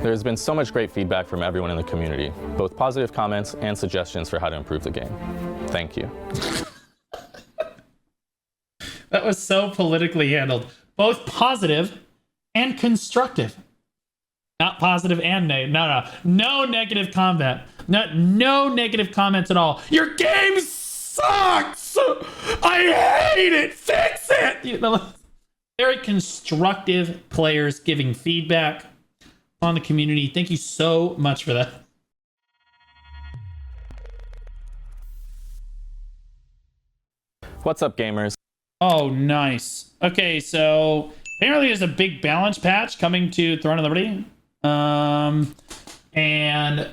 There's been so much great feedback from everyone in the community, both positive comments and suggestions for how to improve the game. Thank you. That was so politically handled. Both positive and constructive. Not positive and negative. No negative comment. No negative comments at all. Your game sucks! I hate it! Fix it! You know, very constructive players giving feedback on the community. Thank you so much for that. What's up, gamers? Oh, nice. Okay, so apparently there's a big balance patch coming to Throne of Liberty. And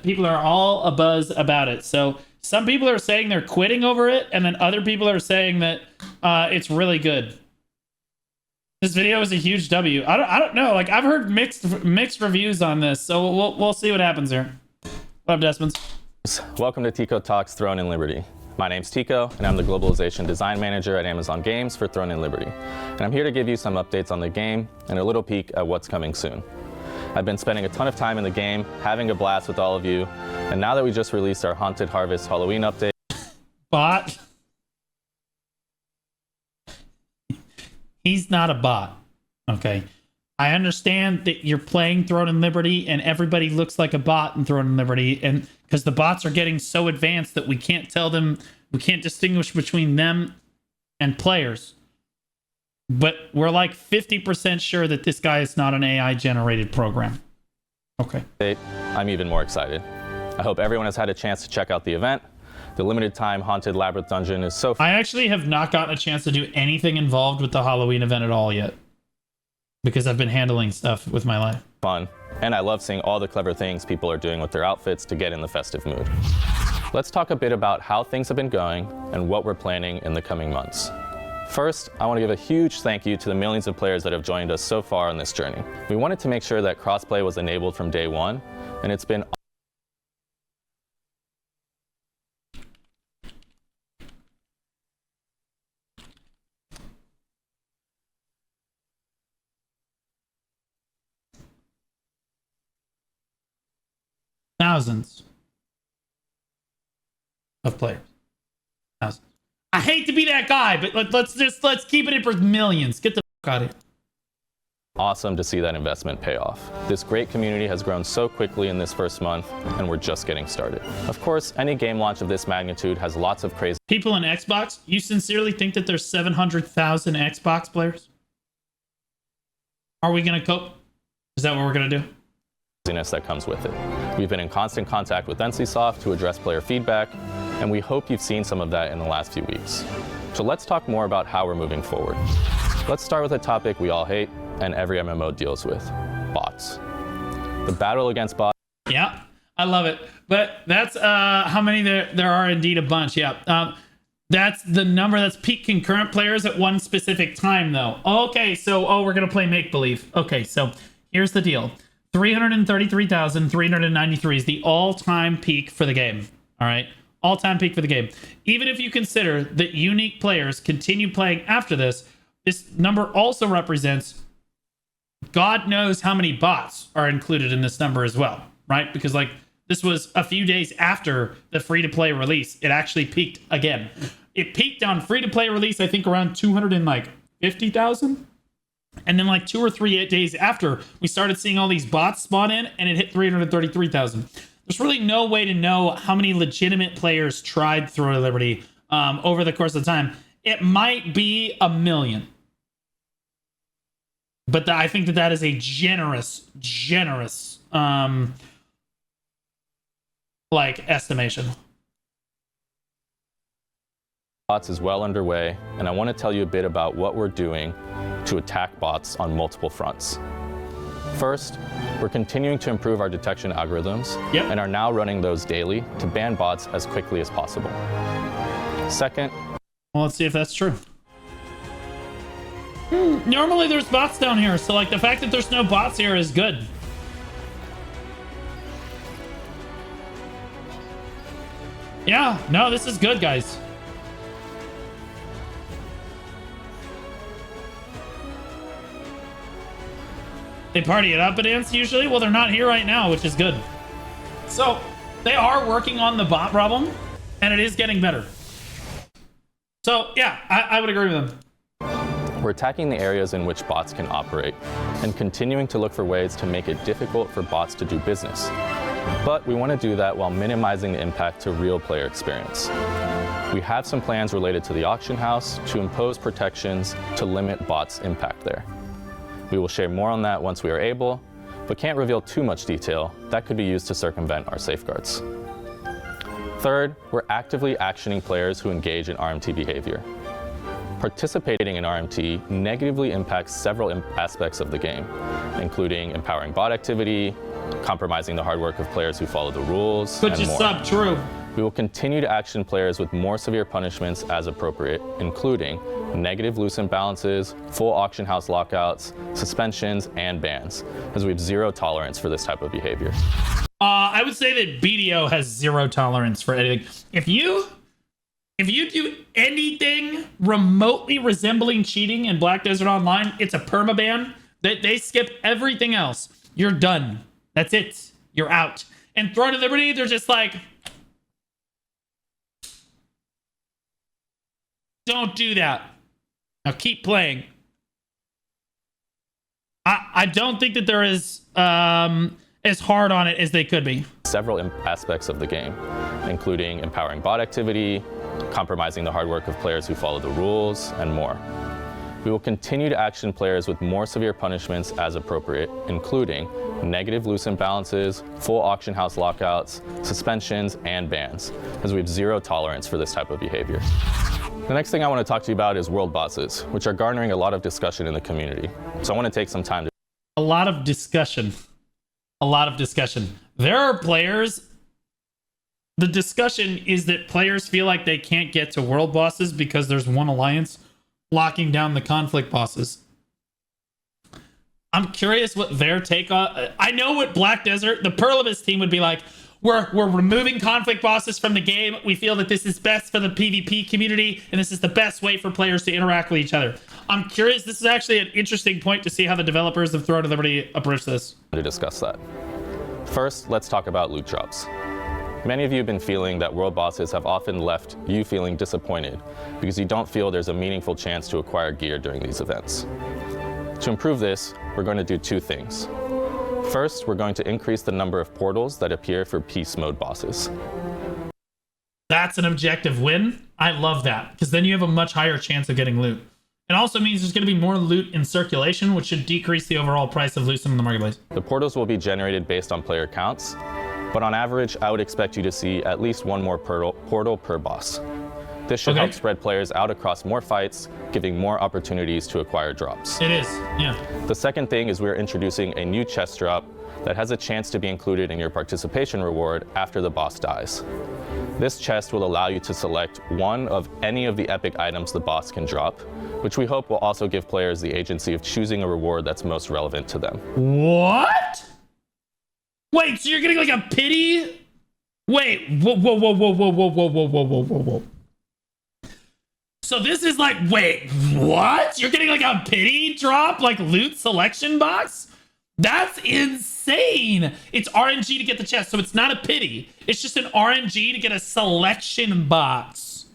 people are all abuzz about it. So some people are saying they're quitting over it, and then other people are saying that it's really good. This video is a huge W. I don't know. Like, I've heard mixed reviews on this, so we'll see what happens here. What up, Desmonds? Welcome to Tico Talks Throne and Liberty. My name's Tico, and I'm the Globalization Design Manager at Amazon Games for Throne and Liberty. And I'm here to give you some updates on the game and a little peek at what's coming soon. I've been spending a ton of time in the game, having a blast with all of you, and now that we just released our Haunted Harvest Halloween update... Bot? He's not a bot, okay? I understand that you're playing Throne and Liberty and everybody looks like a bot in Throne and Liberty, and because the bots are getting so advanced that we can't tell them, we can't distinguish between them and players. But we're like 50% sure that this guy is not an AI generated program. Okay. I'm even more excited. I hope everyone has had a chance to check out the event. The limited time Haunted Labyrinth Dungeon is so... I actually have not gotten a chance to do anything involved with the Halloween event at all yet, because I've been handling stuff with my life. Fun. And I love seeing all the clever things people are doing with their outfits to get in the festive mood. Let's talk a bit about how things have been going and what we're planning in the coming months. First, I want to give a huge thank you to the millions of players that have joined us so far on this journey. We wanted to make sure that crossplay was enabled from day one, and it's been thousands of players. Thousands. I hate to be that guy, but let's keep it in for millions. Get the fuck out of here. Awesome to see that investment pay off. This great community has grown so quickly in this first month, and we're just getting started. Of course, any game launch of this magnitude has lots of crazy people in Xbox. You sincerely think that there's 700,000 Xbox players? Are we gonna cope? Is that what we're gonna do? that comes with it. We've been in constant contact with NCSoft to address player feedback, and we hope you've seen some of that in the last few weeks. So let's talk more about how we're moving forward. Let's start with a topic we all hate and every MMO deals with: bots. The battle against bots. Yeah, I love it. But that's how many there are. Indeed a bunch. Yeah. That's the number that's peak concurrent players at one specific time, though. Okay, so we're gonna play make-believe. Okay, so here's the deal. 333,393 is the all-time peak for the game. All right, all-time peak for the game. Even if you consider that unique players continue playing after this, this number also represents God knows how many bots are included in this number as well, right? Because like this was a few days after the free-to-play release. It actually peaked again. It peaked on free-to-play release, I think around 250,000. And then like 2 or 3 days after, we started seeing all these bots spawn in, and it hit 333,000. There's really no way to know how many legitimate players tried Throne of Liberty over the course of time. It might be 1 million. But I think that is a generous like estimation. Bots is well underway, and I want to tell you a bit about what we're doing to attack bots on multiple fronts. First, we're continuing to improve our detection algorithms and are now running those daily to ban bots as quickly as possible. Second, well, let's see if that's true. Normally there's bots down here, so like the fact that there's no bots here is good. Yeah, no, this is good, guys. They They party it up at Ants usually. Well, they're not here right now, which is good. So they are working on the bot problem, and it is getting better. So yeah, I would agree with them. We're attacking the areas in which bots can operate and continuing to look for ways to make it difficult for bots to do business. But we want to do that while minimizing the impact to real player experience. We have some plans related to the auction house to impose protections to limit bots' impact there. We will share more on that once we are able, but can't reveal too much detail that could be used to circumvent our safeguards. Third, we're actively actioning players who engage in RMT behavior. Participating in RMT negatively impacts several aspects of the game, including empowering bot activity, compromising the hard work of players who follow the rules, Which and is more. true. We will continue to action players with more severe punishments as appropriate, including negative loose imbalances, full auction house lockouts, suspensions, and bans, as we have zero tolerance for this type of behavior. I would say that BDO has zero tolerance for anything. If you do anything remotely resembling cheating in Black Desert Online, it's a permaban. They skip everything else. You're done. That's it. You're out. And Throne of Liberty, they're just like, don't do that. Now keep playing. I don't think that they're as hard on it as they could be. Several aspects of the game, including empowering bot activity, compromising the hard work of players who follow the rules, and more. We will continue to action players with more severe punishments as appropriate, including negative loose imbalances, full auction house lockouts, suspensions, and bans, as we have zero tolerance for this type of behavior. The next thing I want to talk to you about is world bosses, which are garnering a lot of discussion in the community. So I want to take some time to... A lot of discussion. There are players... The discussion is that players feel like they can't get to world bosses because there's one alliance locking down the conflict bosses. I'm curious what their take on... I know what Black Desert, the Perlibus team would be like, we're removing conflict bosses from the game. We feel that this is best for the PvP community, and this is the best way for players to interact with each other. I'm curious. This is actually an interesting point to see how the developers of Throne of Liberty approach this. To discuss that. First, let's talk about loot drops. Many of you have been feeling that world bosses have often left you feeling disappointed because you don't feel there's a meaningful chance to acquire gear during these events. To improve this, we're going to do two things. First, we're going to increase the number of portals that appear for peace mode bosses. That's an objective win. I love that, because then you have a much higher chance of getting loot. It also means there's going to be more loot in circulation, which should decrease the overall price of loot in the marketplace. The portals will be generated based on player counts, but on average, I would expect you to see at least one more portal per boss. This should help spread players out across more fights, giving more opportunities to acquire drops. It is, yeah. The second thing is we're introducing a new chest drop that has a chance to be included in your participation reward after the boss dies. This chest will allow you to select one of any of the epic items the boss can drop, which we hope will also give players the agency of choosing a reward that's most relevant to them. What? Wait, so you're getting like a pity? Wait, whoa. So this is like, wait, what? You're getting like a pity drop, like loot selection box? That's insane. It's RNG to get the chest, so it's not a pity. It's just an RNG to get a selection box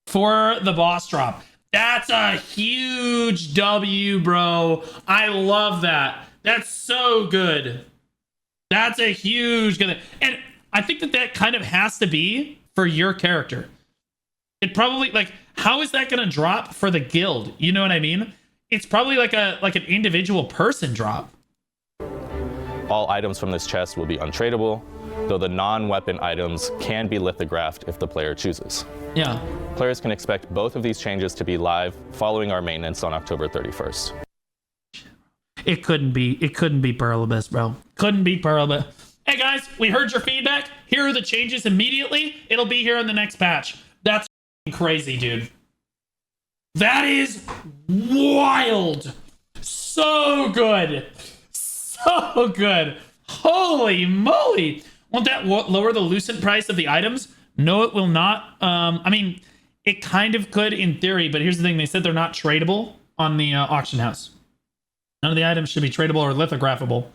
for the boss drop. That's a huge W, bro. I love that. That's so good. That's a huge good. And I think that kind of has to be for your character. It probably, like, how is that going to drop for the guild? You know what I mean? It's probably like an individual person drop. All items from this chest will be untradeable, though the non-weapon items can be lithographed if the player chooses. Yeah. Players can expect both of these changes to be live following our maintenance on October 31st. It couldn't be Perlibus, bro. Couldn't be Perlibus. Hey guys, we heard your feedback. Here are the changes immediately. It'll be here in the next patch. That's crazy, dude. That is wild. So good. So good. Holy moly. Won't that lower the lucent price of the items? No, it will not. I mean, it kind of could in theory, but here's the thing. They said they're not tradable on the auction house. None of the items should be tradable or lithographable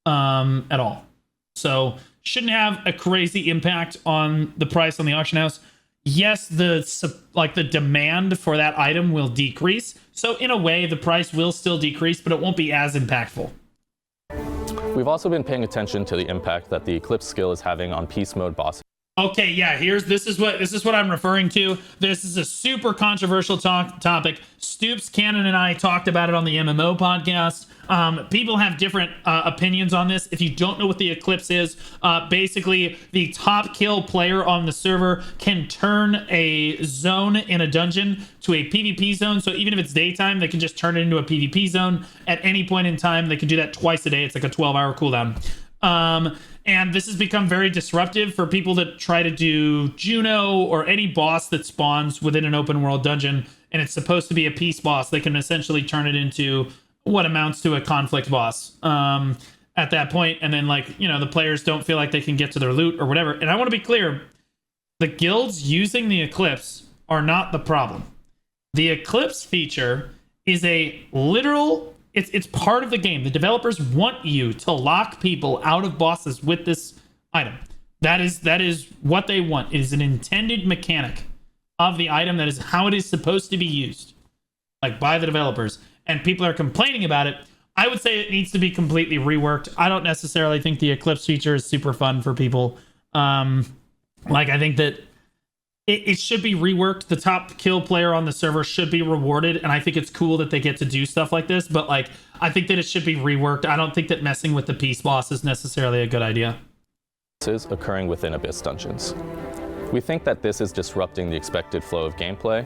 at all. So shouldn't have a crazy impact on the price on the auction house. Yes, the demand for that item will decrease. So in a way, the price will still decrease, but it won't be as impactful. We've also been paying attention to the impact that the Eclipse skill is having on Peace Mode bosses. Okay, yeah, this is what I'm referring to. This is a super controversial topic. Stoops, Cannon, and I talked about it on the MMO podcast. People have different opinions on this. If you don't know what the Eclipse is, basically the top kill player on the server can turn a zone in a dungeon to a PvP zone. So even if it's daytime, they can just turn it into a PvP zone at any point in time. They can do that twice a day. It's like a 12-hour cooldown. And this has become very disruptive for people that try to do Juno or any boss that spawns within an open world dungeon, and it's supposed to be a peace boss. They can essentially turn it into what amounts to a conflict boss at that point. And then, like, you know, the players don't feel like they can get to their loot or whatever. And I want to be clear, the guilds using the Eclipse are not the problem. The Eclipse feature is a literal... It's part of the game. The developers want you to lock people out of bosses with this item. That is what they want. It is an intended mechanic of the item. That is how it is supposed to be used, like by the developers. And people are complaining about it. I would say it needs to be completely reworked. I don't necessarily think the Eclipse feature is super fun for people. Like, I think that it should be reworked. The top kill player on the server should be rewarded, and I think it's cool that they get to do stuff like this, but like, I think that it should be reworked. I don't think that messing with the peace boss is necessarily a good idea. Occurring within Abyss dungeons. We think that this is disrupting the expected flow of gameplay.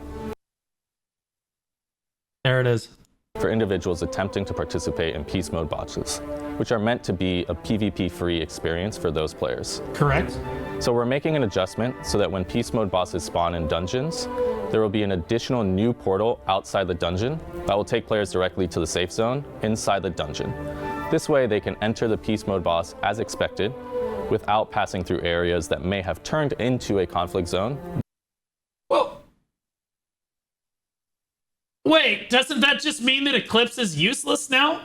There it is. For individuals attempting to participate in Peace Mode bosses, which are meant to be a PvP-free experience for those players. Correct. So we're making an adjustment so that when Peace Mode bosses spawn in dungeons, there will be an additional new portal outside the dungeon that will take players directly to the safe zone inside the dungeon. This way they can enter the Peace Mode boss as expected without passing through areas that may have turned into a conflict zone. Well, wait, doesn't that just mean that Eclipse is useless now?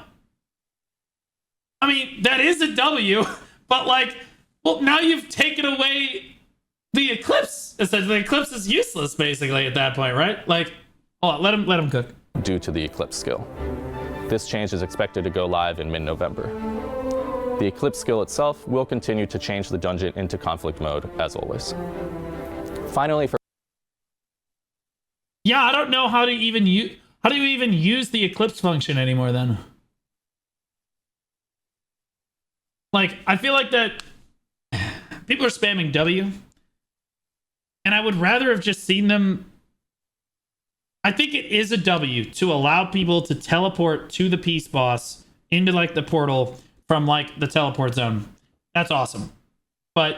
I mean, that is a W, but like, well, now you've taken away the Eclipse. Essentially, the Eclipse is useless, basically, at that point, right? Like, hold on, let him cook. Due to the Eclipse skill. This change is expected to go live in mid-November. The Eclipse skill itself will continue to change the dungeon into conflict mode, as always. Finally, Yeah, I don't know how do you even use the Eclipse function anymore then? Like, I feel like that people are spamming W, and I would rather have just seen them. I think it is a W to allow people to teleport to the peace boss into like the portal from like the teleport zone. That's awesome. But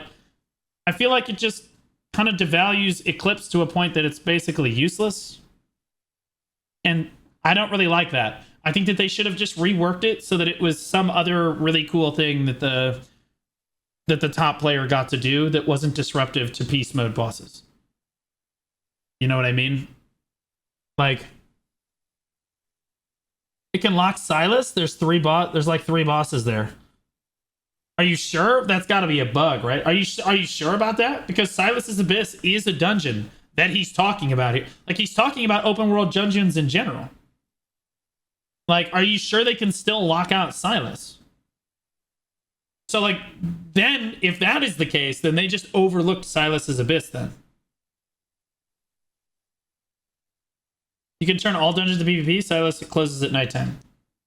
I feel like it just kind of devalues Eclipse to a point that it's basically useless. And I don't really like that. I think that they should have just reworked it so that it was some other really cool thing that the top player got to do that wasn't disruptive to peace mode bosses. You know what I mean? Like, it can lock Silas. There's like three bosses there. Are you sure? That's got to be a bug, right? Are you sure about that? Because Silas's Abyss is a dungeon that he's talking about here. Like, he's talking about open world dungeons in general. Like, are you sure they can still lock out Silas? So, like, then, if that is the case, then they just overlooked Silas's Abyss then. You can turn all dungeons to PvP. Silas closes at nighttime.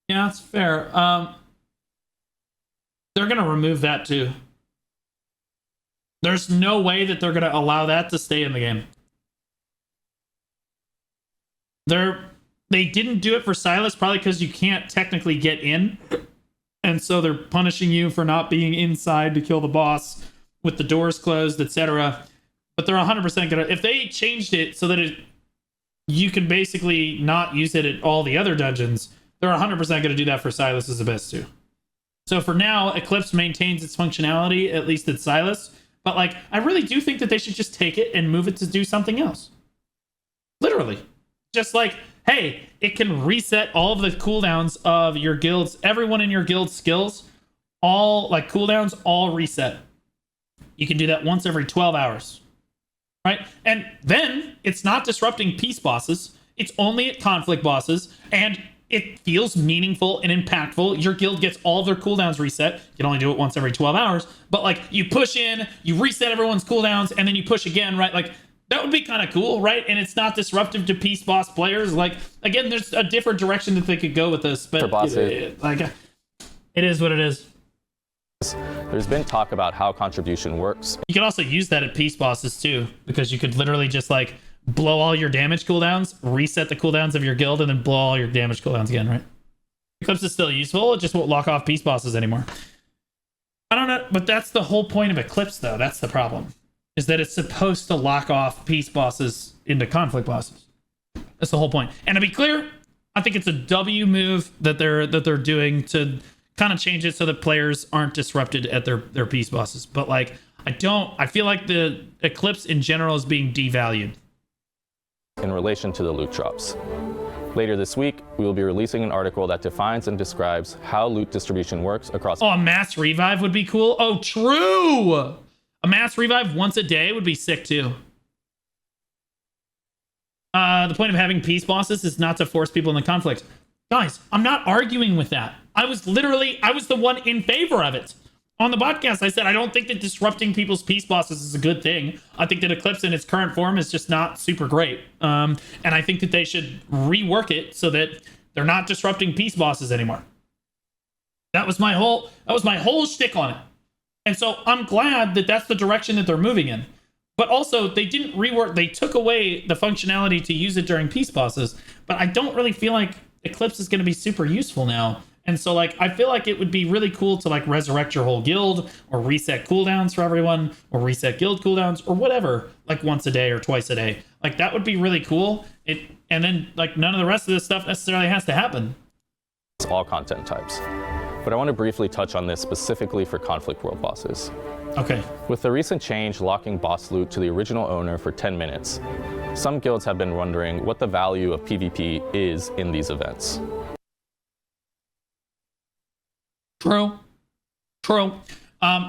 Yeah, that's fair. They're going to remove that too. There's no way that they're going to allow that to stay in the game. They didn't do it for Silas, probably because you can't technically get in. And so they're punishing you for not being inside to kill the boss with the doors closed, etc. But they're 100% going to... If they changed it so that you can basically not use it at all the other dungeons, they're 100% going to do that for Silas's Abyss too. So for now, Eclipse maintains its functionality, at least at Silas. But like, I really do think that they should just take it and move it to do something else. Literally. Just like, hey, it can reset all of the cooldowns of your guilds, everyone in your guild skills, all like cooldowns, all reset. You can do that once every 12 hours, right? And then it's not disrupting peace bosses. It's only at conflict bosses, and it feels meaningful and impactful. Your guild gets all their cooldowns reset. You can only do it once every 12 hours, but like you push in, you reset everyone's cooldowns, and then you push again, right? Like that would be kind of cool, right? And it's not disruptive to peace boss players. Like, again, there's a different direction that they could go with this, but it is what it is. There's been talk about how contribution works. You could also use that at peace bosses too, because you could literally just like blow all your damage cooldowns, reset the cooldowns of your guild, and then blow all your damage cooldowns again, right? Eclipse is still useful, it just won't lock off peace bosses anymore. I don't know, but that's the whole point of Eclipse though. That's the problem, is that it's supposed to lock off peace bosses into conflict bosses. That's the whole point. And to be clear, I think it's a W move that they're doing to kind of change it so that players aren't disrupted at their peace bosses. But like, I feel like the Eclipse in general is being devalued in relation to the loot drops. Later this week, we will be releasing an article that defines and describes how loot distribution works across... Oh, a mass revive would be cool. Oh, true! A mass revive once a day would be sick too. The point of having peace bosses is not to force people into conflict. Guys, I'm not arguing with that. I was the one in favor of it. On the podcast, I said I don't think that disrupting people's peace bosses is a good thing. I think that Eclipse in its current form is just not super great. And I think that they should rework it so that they're not disrupting peace bosses anymore. That was my whole shtick on it. And so I'm glad that that's the direction that they're moving in. But also, they didn't rework, they took away the functionality to use it during peace bosses. But I don't really feel like Eclipse is going to be super useful now. And so, like, I feel like it would be really cool to, like, resurrect your whole guild or reset cooldowns for everyone or reset guild cooldowns or whatever, like, once a day or twice a day. Like, that would be really cool. And then, like, none of the rest of this stuff necessarily has to happen. It's all content types. But I want to briefly touch on this specifically for Conflict World bosses. Okay. With the recent change locking boss loot to the original owner for 10 minutes, some guilds have been wondering what the value of PvP is in these events. True.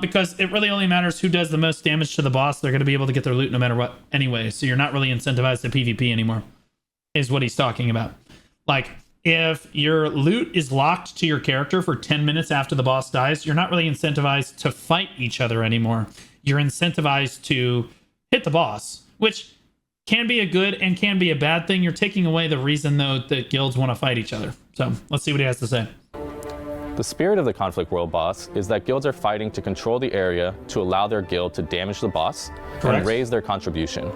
Because it really only matters who does the most damage to the boss. They're going to be able to get their loot no matter what anyway. So you're not really incentivized to PvP anymore, is what he's talking about. Like, if your loot is locked to your character for 10 minutes after the boss dies, you're not really incentivized to fight each other anymore. You're incentivized to hit the boss, which can be a good and can be a bad thing. You're taking away the reason, though, that guilds want to fight each other. So let's see what he has to say. The spirit of the Conflict World boss is that guilds are fighting to control the area to allow their guild to damage the boss and raise their contribution,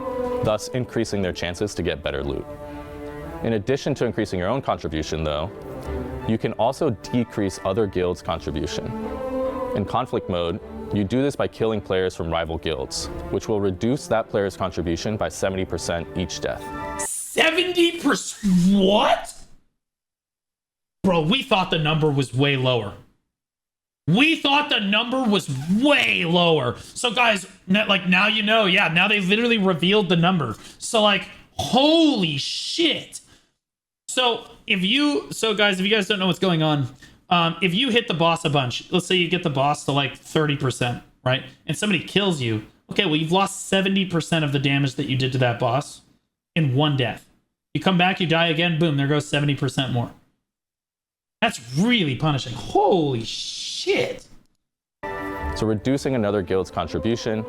thus increasing their chances to get better loot. In addition to increasing your own contribution, though, you can also decrease other guilds' contribution. In conflict mode, you do this by killing players from rival guilds, which will reduce that player's contribution by 70% each death. 70%? What? Bro, we thought the number was way lower. We thought the number was way lower. So guys, like, now you know, yeah, now they literally revealed the number. So like, holy shit. So guys, if you guys don't know what's going on, if you hit the boss a bunch, let's say you get the boss to like 30%, right? And somebody kills you. Okay, well, you've lost 70% of the damage that you did to that boss in one death. You come back, you die again, boom, there goes 70% more. That's really punishing. Holy shit. So reducing another guild's contribution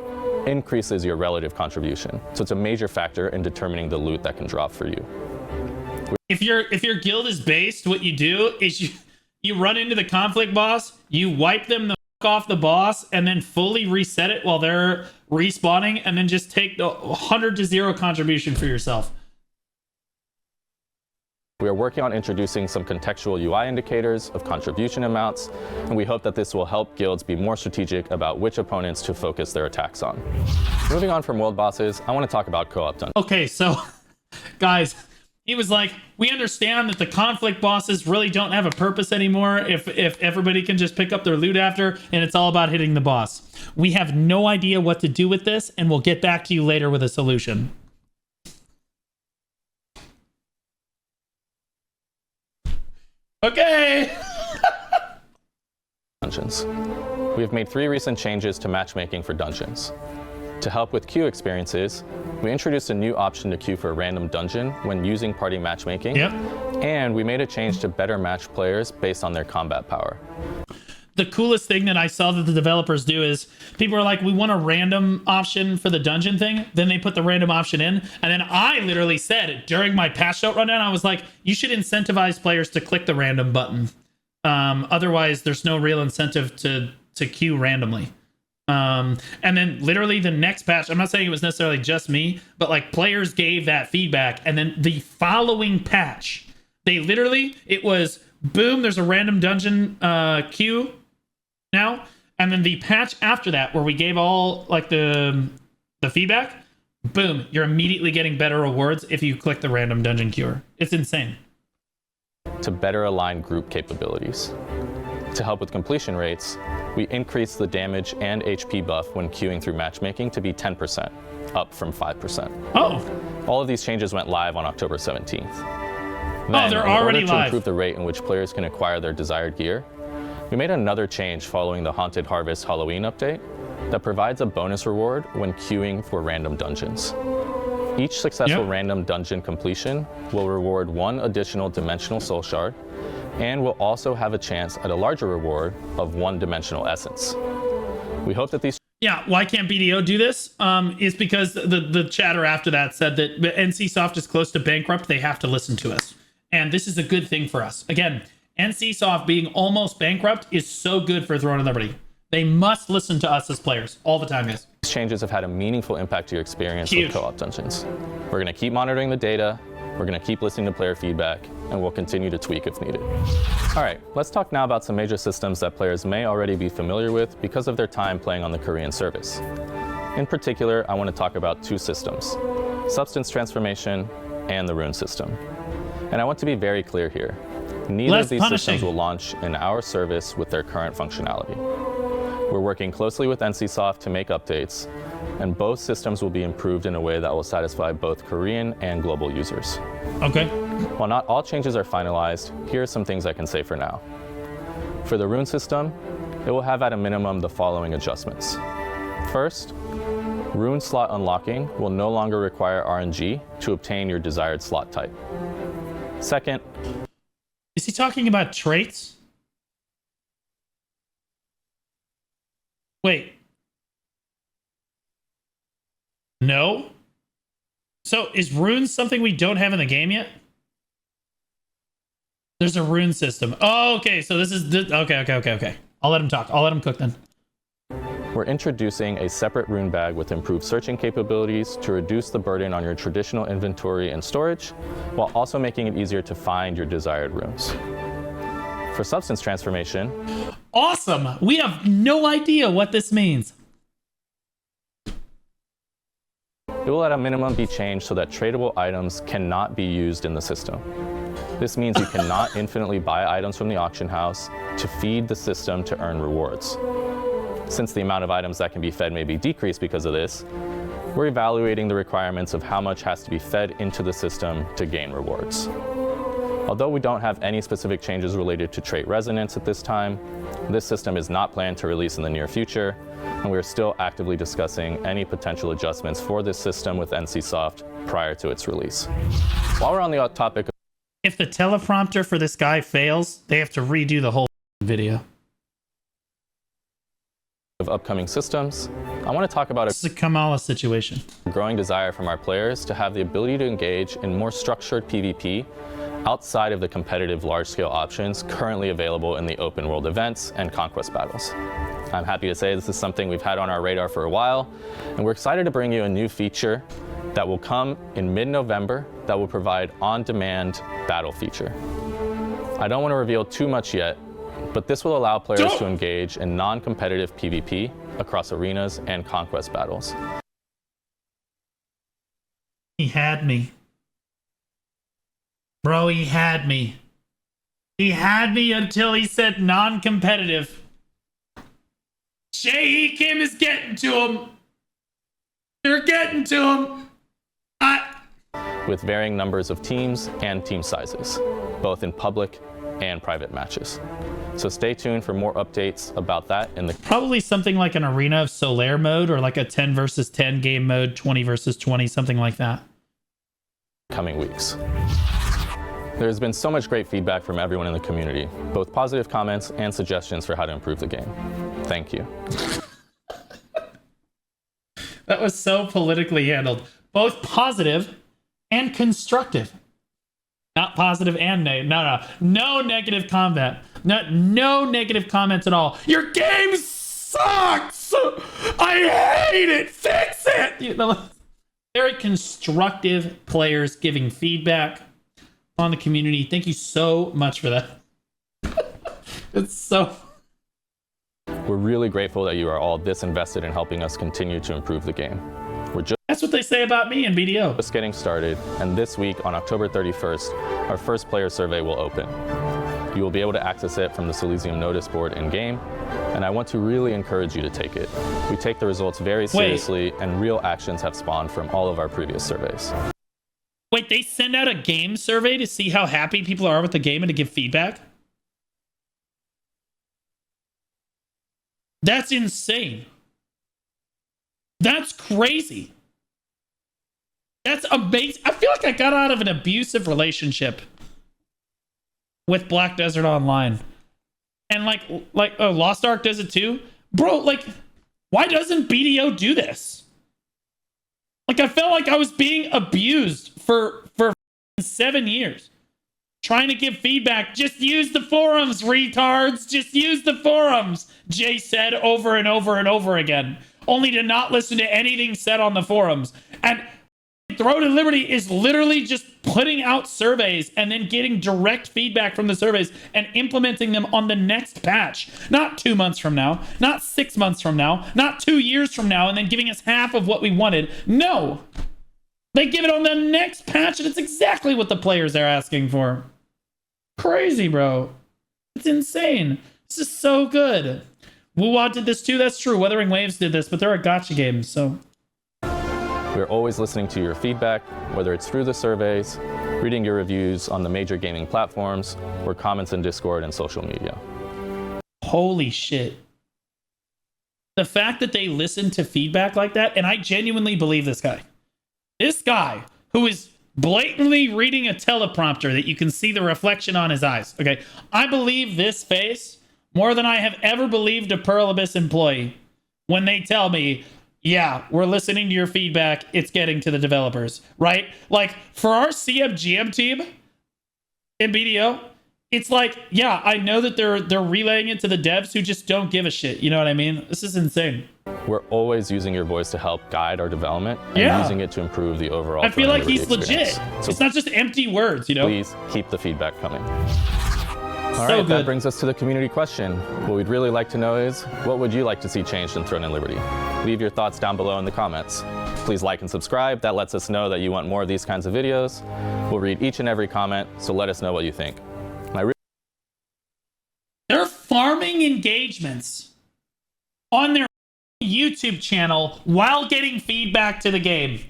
increases your relative contribution. So it's a major factor in determining the loot that can drop for you. If your guild is based, what you do is you run into the conflict boss, you wipe them the off the boss, and then fully reset it while they're respawning, and then just take the 100 to 0 contribution for yourself. We are working on introducing some contextual UI indicators of contribution amounts, and we hope that this will help guilds be more strategic about which opponents to focus their attacks on. Moving on from world bosses, I want to talk about co-op dungeons. Okay, so guys, he was like, we understand that the conflict bosses really don't have a purpose anymore if everybody can just pick up their loot after, and it's all about hitting the boss. We have no idea what to do with this, and we'll get back to you later with a solution. Okay. Dungeons. We have made 3 recent changes to matchmaking for dungeons. To help with queue experiences, we introduced a new option to queue for a random dungeon when using party matchmaking. Yep. And we made a change to better match players based on their combat power. The coolest thing that I saw that the developers do is people are like, we want a random option for the dungeon thing. Then they put the random option in. And then I literally said during my patch note rundown, I was like, you should incentivize players to click the random button. Otherwise, there's no real incentive to queue randomly. And then literally the next patch, I'm not saying it was necessarily just me, but like players gave that feedback. And then the following patch, it was boom, there's a random dungeon queue now. And then the patch after that, where we gave all like the feedback, boom, you're immediately getting better rewards if you click the random dungeon queuer. It's insane. To better align group capabilities. To help with completion rates, we increased the damage and HP buff when queuing through matchmaking to be 10%, up from 5%. Oh. All of these changes went live on October 17th. Then, they're already live. To improve the rate in which players can acquire their desired gear, we made another change following the Haunted Harvest Halloween update that provides a bonus reward when queuing for random dungeons. Each successful random dungeon completion will reward 1 additional dimensional soul shard, and will also have a chance at a larger reward of 1 dimensional essence. We hope that these... Yeah, why can't BDO do this? Is because the chatter after that said that NCSoft is close to bankrupt, they have to listen to us. And this is a good thing for us. Again, NCSoft being almost bankrupt is so good for Throne of Liberty. They must listen to us as players all the time, guys. These changes have had a meaningful impact to your experience Huge. with co-op dungeons. We're going to keep monitoring the data, we're going to keep listening to player feedback, and we'll continue to tweak if needed. All right, let's talk now about some major systems that players may already be familiar with because of their time playing on the Korean service. In particular, I want to talk about 2 systems, Substance Transformation and the Rune System. And I want to be very clear here. Neither of these systems will launch in our service with their current functionality. We're working closely with NCSoft to make updates, and both systems will be improved in a way that will satisfy both Korean and global users. Okay. While not all changes are finalized, here are some things I can say for now. For the Rune System, it will have at a minimum the following adjustments. First, Rune slot unlocking will no longer require RNG to obtain your desired slot type. Second, is he talking about traits? Wait. No? So is runes something we don't have in the game yet? There's a rune system. Oh, okay. So this is... Okay. I'll let him talk. I'll let him cook then. We're introducing a separate rune bag with improved searching capabilities to reduce the burden on your traditional inventory and storage, while also making it easier to find your desired runes. For Substance Transformation... Awesome! We have no idea what this means. It will at a minimum be changed so that tradable items cannot be used in the system. This means you cannot infinitely buy items from the auction house to feed the system to earn rewards. Since the amount of items that can be fed may be decreased because of this, we're evaluating the requirements of how much has to be fed into the system to gain rewards. Although we don't have any specific changes related to trait resonance at this time, this system is not planned to release in the near future, and we are still actively discussing any potential adjustments for this system with NCSoft prior to its release. While we're on the topic of... If the teleprompter for this guy fails, they have to redo the whole video. Of upcoming systems, I want to talk about It's a Kamala situation. A growing desire from our players to have the ability to engage in more structured PvP outside of the competitive large-scale options currently available in the open world events and conquest battles. I'm happy to say this is something we've had on our radar for a while, and we're excited to bring you a new feature that will come in mid-November that will provide on-demand battle feature. I don't want to reveal too much yet, but this will allow players to engage in non-competitive PvP across arenas and conquest battles. He had me. Bro, he had me. He had me until he said non-competitive. Jae Kim is getting to him. They're getting to him. With varying numbers of teams and team sizes, both in public and private matches. So stay tuned for more updates about that in the Probably something like an Arena of Solaire mode, or like a 10 versus 10 game mode, 20 versus 20, something like that. coming weeks. There's been so much great feedback from everyone in the community, both positive comments and suggestions for how to improve the game. Thank you. That was so politically handled. Both positive and constructive. Not positive and negative. No negative comment. No negative comments at all. Your game sucks! I hate it! Fix it! You know, very constructive players giving feedback on the community. Thank you so much for that. It's so... We're really grateful that you are all this invested in helping us continue to improve the game. We're That's what they say about me in BDO. just getting started, and this week on October 31st, our first player survey will open. You will be able to access it from the Silesium notice board in-game, and I want to really encourage you to take it. We take the results very seriously, and real actions have spawned from all of our previous surveys. Wait, they send out a game survey to see how happy people are with the game and to give feedback? That's insane. That's crazy. That's amazing. I feel like I got out of an abusive relationship with Black Desert Online. And oh, Lost Ark does it too? Bro, like, why doesn't BDO do this? Like, I felt like I was being abused for 7 years. Trying to give feedback. Just use the forums, retards. Just use the forums. Jay said over and over and over again. Only to not listen to anything said on the forums. And Throne and Liberty is literally just putting out surveys and then getting direct feedback from the surveys and implementing them on the next patch. Not 2 months from now, not 6 months from now, not 2 years from now, and then giving us half of what we wanted. No. They give it on the next patch, and it's exactly what the players are asking for. Crazy, bro. It's insane. This is so good. Wuwa did this too, that's true. Wuthering Waves did this, but they're a gacha game, so... We're always listening to your feedback, whether it's through the surveys, reading your reviews on the major gaming platforms, or comments in Discord and social media. Holy shit. The fact that they listen to feedback like that, and I genuinely believe this guy. This guy, who is blatantly reading a teleprompter that you can see the reflection on his eyes. Okay, I believe this face more than I have ever believed a Pearl Abyss employee when they tell me, yeah, we're listening to your feedback, it's getting to the developers, right? Like, for our CMGM team in BDO, it's like, yeah, I know that they're relaying it to the devs who just don't give a shit. You know what I mean? This is insane. We're always using your voice to help guide our development and using it to improve the overall. I feel like he's experience. legit. So it's not just empty words, you know? please keep the feedback coming. All So right, good. that brings us to the community question. What we'd really like to know is, what would you like to see changed in Throne and Liberty? Leave your thoughts down below in the comments. Please like and subscribe. That lets us know that you want more of these kinds of videos. We'll read each and every comment, so let us know what you think. They're farming engagements on their YouTube channel while getting feedback to the game.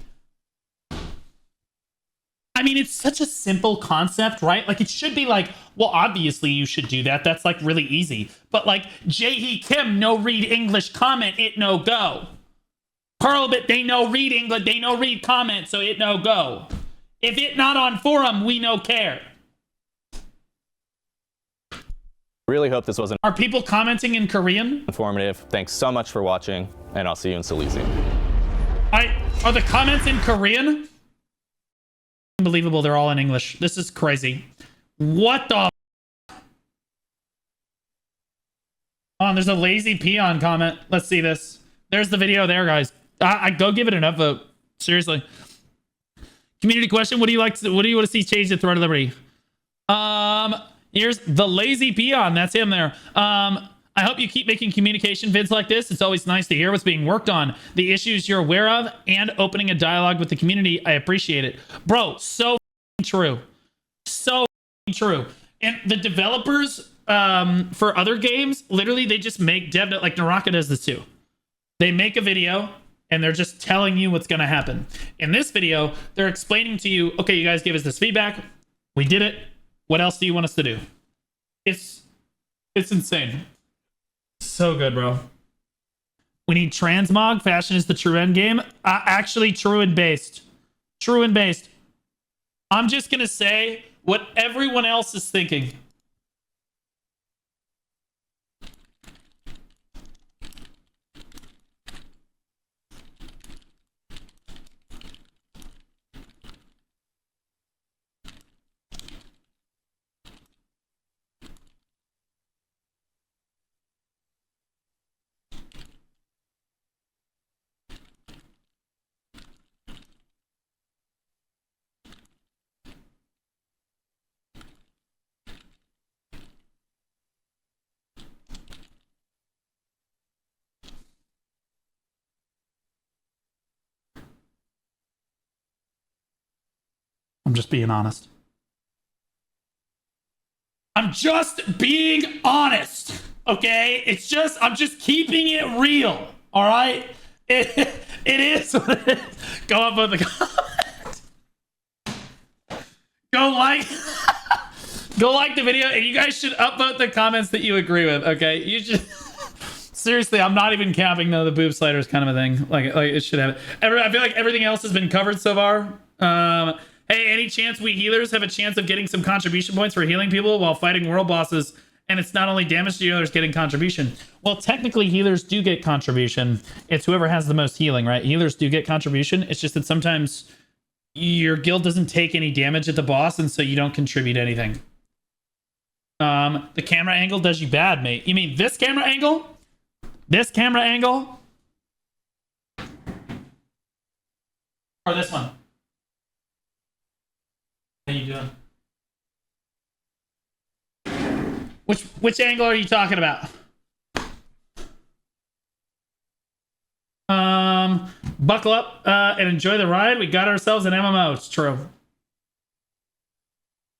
I mean, it's such a simple concept, right? Like, it should be like, well, obviously you should do that. That's like really easy. But like, Jae-hee Kim, no read English comment, it no go. Pearlbit, they no read English, they no read comment, so it no go. If it not on forum, we no care. Really hope this wasn't Are people commenting in Korean? informative. Thanks so much for watching, and I'll see you in Silesium. Are the comments in Korean? Unbelievable, they're all in English. This is crazy. What the? Oh, there's a lazy peon comment. Let's see this. There's the video there, guys. I go give it an upvote. Seriously. Community question: what do you want to see changed in Throne of Liberty? Here's the lazy peon. That's him there. I hope you keep making communication vids like this. It's always nice to hear what's being worked on, the issues you're aware of, and opening a dialogue with the community. I appreciate it. Bro, so true. So true. And the developers for other games, literally, they just make dev, like Naraka does this too. They make a video and they're just telling you what's going to happen. In this video, they're explaining to you, okay, you guys give us this feedback. We did it. What else do you want us to do? It's insane. So good, bro. We need transmog. Fashion is the true end game. Actually, true and based. True and based. I'm just gonna say what everyone else is thinking. I'm just being honest. I'm just being honest. Okay? I'm just keeping it real. All right? It is what it is. Go upvote the comment. Go like the video, and you guys should upvote the comments that you agree with. Okay? You should. Seriously, I'm not even capping though. The boob sliders kind of a thing. Like it should have. I feel like everything else has been covered so far. Hey, any chance we healers have a chance of getting some contribution points for healing people while fighting world bosses? And it's not only damage dealers getting contribution. Well, technically healers do get contribution. It's whoever has the most healing, right? Healers do get contribution. It's just that sometimes your guild doesn't take any damage at the boss, and so you don't contribute anything. The camera angle does you bad, mate. You mean this camera angle? This camera angle? Or this one? How you doing? Which angle are you talking about? Buckle up and enjoy the ride. We got ourselves an MMO. It's true.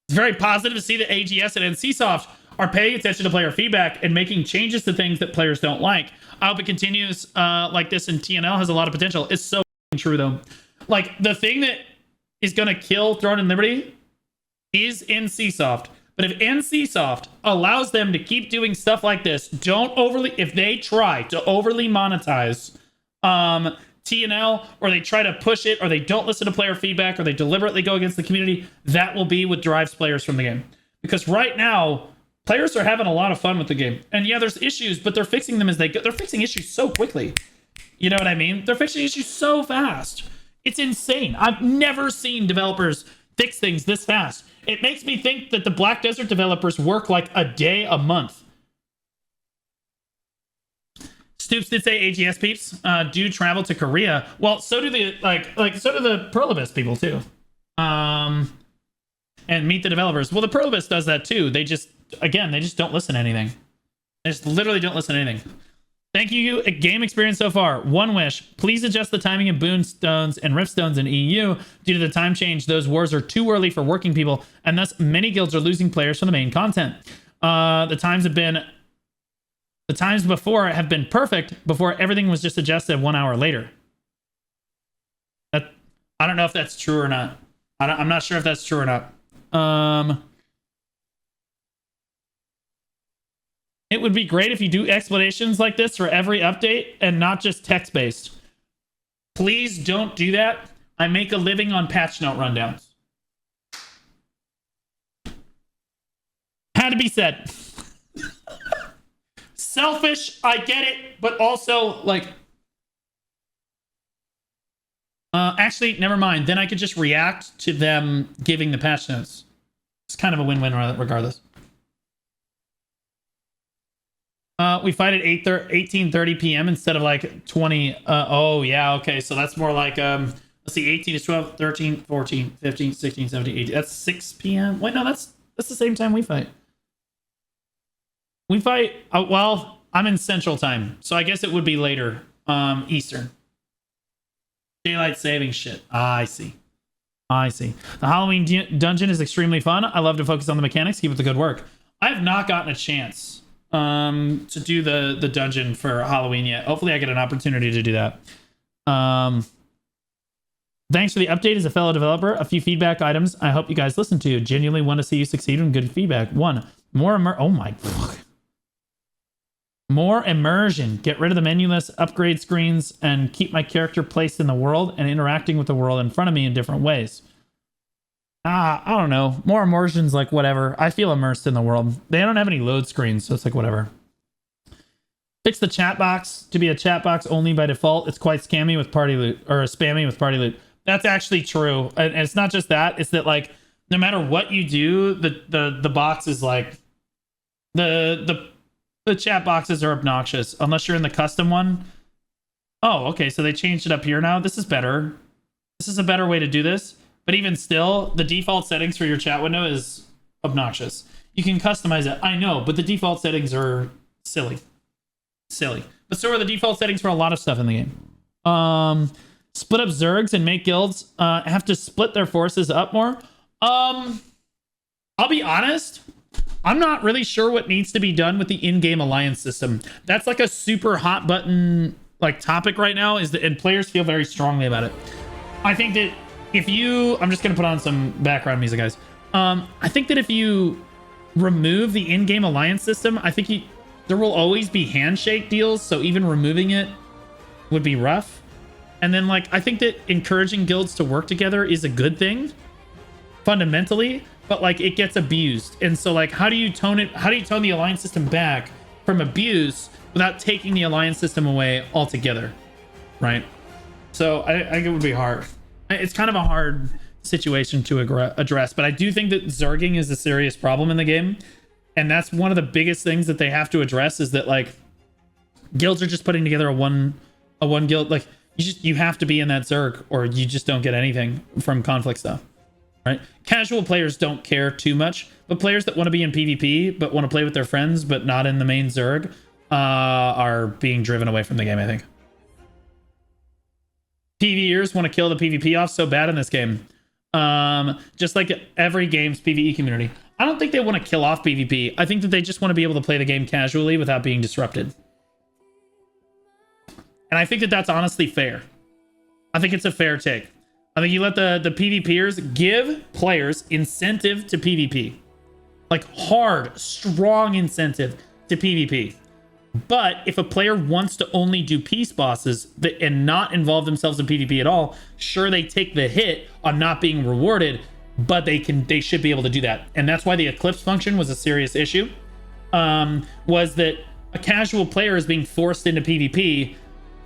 It's very positive to see that AGS and NCSoft are paying attention to player feedback and making changes to things that players don't like. I hope it continues like this, and TNL has a lot of potential. It's so true, though. Like, the thing that is going to kill Throne and Liberty is NCSoft. But if NCSoft allows them to keep doing stuff like this, if they try to overly monetize TNL, or they try to push it, or they don't listen to player feedback, or they deliberately go against the community, that will be what drives players from the game. Because right now, players are having a lot of fun with the game. And yeah, there's issues, but they're fixing them as they go. They're fixing issues so quickly. You know what I mean? They're fixing issues so fast. It's insane. I've never seen developers fix things this fast. It makes me think that the Black Desert developers work like a day a month. Stoops did say AGS peeps do travel to Korea. Well, so do the so do the Pearl Abyss people too. And meet the developers. Well, the Pearl Abyss does that too. They just don't listen to anything. They just literally don't listen to anything. Thank you, game experience so far. One wish, please adjust the timing of boon stones and rift stones in EU. Due to the time change, those wars are too early for working people, and thus many guilds are losing players from the main content. The times before have been perfect, before everything was just adjusted 1 hour later. I don't know if that's true or not. I'm not sure if that's true or not. It would be great if you do explanations like this for every update and not just text-based. Please don't do that. I make a living on patch note rundowns. Had to be said. Selfish, I get it, but also, like... actually, never mind. Then I could just react to them giving the patch notes. It's kind of a win-win regardless. We fight at 18:30 p.m. instead of like 20. Oh, yeah, okay. So that's more like, let's see, 18 is 12, 13, 14, 15, 16, 17, 18. That's 6 p.m. Wait, no, that's the same time we fight. We fight, well, I'm in Central Time, so I guess it would be later, Eastern. Daylight saving shit. I see. The Halloween dungeon is extremely fun. I love to focus on the mechanics. Keep up the good work. I have not gotten a chance to do the dungeon for Halloween yet. Hopefully I get an opportunity to do that. Thanks for the update as a fellow developer. A few feedback items I hope you guys listen to. Genuinely want to see you succeed in good feedback. 1. Oh my. More immersion. Get rid of the menuless upgrade screens and keep my character placed in the world and interacting with the world in front of me in different ways. I don't know. More immersion's like whatever. I feel immersed in the world. They don't have any load screens, so it's like whatever. Fix the chat box to be a chat box only by default. It's quite scammy with party loot, or spammy with party loot. That's actually true. And it's not just that. It's that like no matter what you do, the box is like the chat boxes are obnoxious unless you're in the custom one. Oh, okay. So they changed it up here now. This is better. This is a better way to do this. But even still, the default settings for your chat window is obnoxious. You can customize it. I know, but the default settings are silly. Silly. But so are the default settings for a lot of stuff in the game. Split up Zergs and make guilds have to split their forces up more. I'll be honest. I'm not really sure what needs to be done with the in-game alliance system. That's like a super hot button like topic right now, and players feel very strongly about it. I think that if you... I'm just going to put on some background music, guys. I think that if you remove the in-game alliance system, I think there will always be handshake deals, so even removing it would be rough. And then, like, I think that encouraging guilds to work together is a good thing, fundamentally, but, like, it gets abused. And so, like, how do you tone the alliance system back from abuse without taking the alliance system away altogether, right? So, I think it would be hard. It's kind of a hard situation to address, but I do think that Zerging is a serious problem in the game. And that's one of the biggest things that they have to address is that, like, guilds are just putting together a one guild. Like, you have to be in that Zerg or you just don't get anything from conflict stuff, right? Casual players don't care too much, but players that want to be in PvP but want to play with their friends but not in the main Zerg are being driven away from the game, I think. PvEers want to kill the PvP off so bad in this game. Just like every game's PvE community. I don't think they want to kill off PvP. I think that they just want to be able to play the game casually without being disrupted. And I think that that's honestly fair. I think it's a fair take. I think you let the PvPers give players incentive to PvP. Like hard, strong incentive to PvP. But if a player wants to only do peace bosses and not involve themselves in PvP at all, sure, they take the hit on not being rewarded, but they should be able to do that. And that's why the Eclipse function was a serious issue. Was that a casual player is being forced into PvP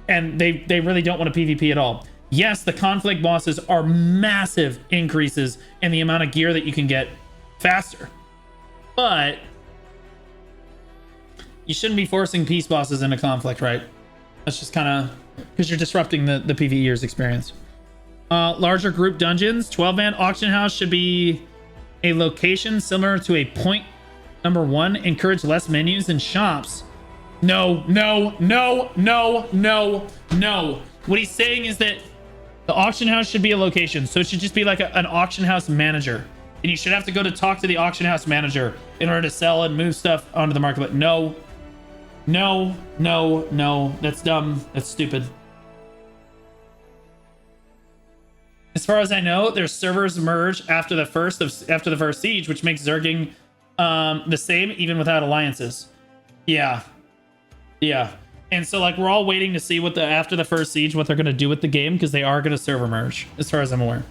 and they really don't want to PvP at all. Yes, the conflict bosses are massive increases in the amount of gear that you can get faster. But you shouldn't be forcing peace bosses into conflict, right? That's just kind of because you're disrupting the PvEers experience. Larger group dungeons, 12-man auction house should be a location similar to a point. Number 1, encourage less menus and shops. No. What he's saying is that the auction house should be a location. So it should just be like an auction house manager. And you should have to go to talk to the auction house manager in order to sell and move stuff onto the market. But no. That's dumb. That's stupid. As far as I know, their servers merge after the first siege, which makes Zerging the same even without alliances. Yeah. And so, like, we're all waiting to see what after the first siege, what they're going to do with the game, because they are going to server merge, as far as I'm aware.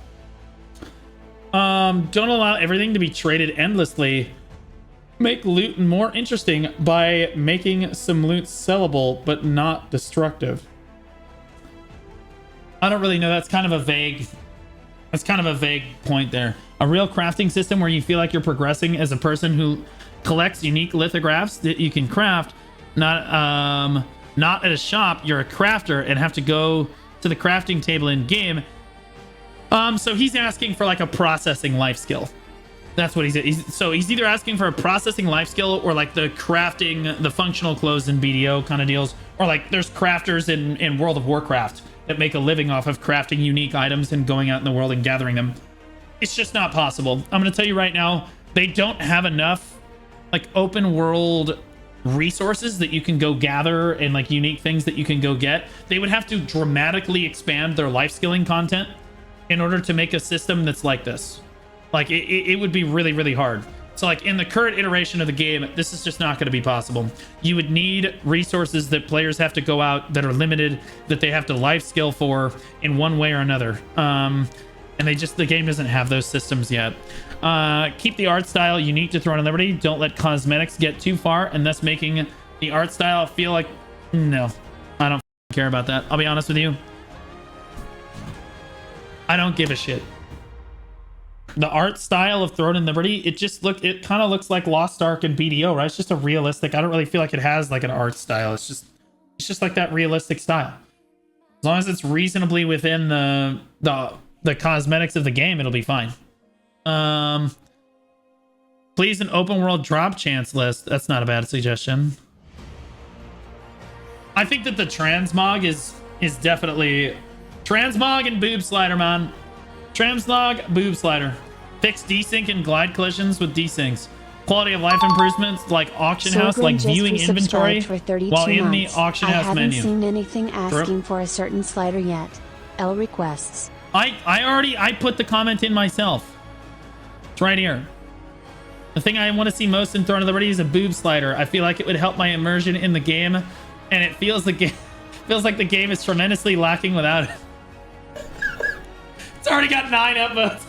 Don't allow everything to be traded endlessly. Make loot more interesting by making some loot sellable, but not destructive. I don't really know. That's kind of a vague point there. A real crafting system where you feel like you're progressing as a person who collects unique lithographs that you can craft. Not at a shop. You're a crafter and have to go to the crafting table in game. So he's asking for like a processing life skill. That's what he's either asking for a processing life skill or like the crafting, the functional clothes in BDO kind of deals, or like there's crafters in World of Warcraft that make a living off of crafting unique items and going out in the world and gathering them. It's just not possible. I'm going to tell you right now, they don't have enough like open world resources that you can go gather and like unique things that you can go get. They would have to dramatically expand their life skilling content in order to make a system that's like this. Like it would be really, really hard. So like in the current iteration of the game, this is just not going to be possible. You would need resources that players have to go out that are limited, that they have to life skill for in one way or another. And the game doesn't have those systems yet. Keep the art style unique to Throne of Liberty. Don't let cosmetics get too far and thus making the art style feel like, no, I don't care about that. I'll be honest with you. I don't give a shit. The art style of Throne and Liberty, it kind of looks like Lost Ark and BDO, right? It's just a realistic. I don't really feel like it has like an art style. It's just like that realistic style. As long as it's reasonably within the cosmetics of the game, it'll be fine. Please an open world drop chance list. That's not a bad suggestion. I think that the transmog is definitely transmog and boob slider, man. Transmog, boob slider. Fix desync and glide collisions with desyncs. Quality of life improvements like auction house, like viewing inventory while in the auction house menu. I haven't seen anything asking for a certain slider yet. L requests. I put the comment in myself. It's right here. The thing I want to see most in Throne of Liberty is a boob slider. I feel like it would help my immersion in the game, and it feels like the game is tremendously lacking without it. It's already got 9 upvotes.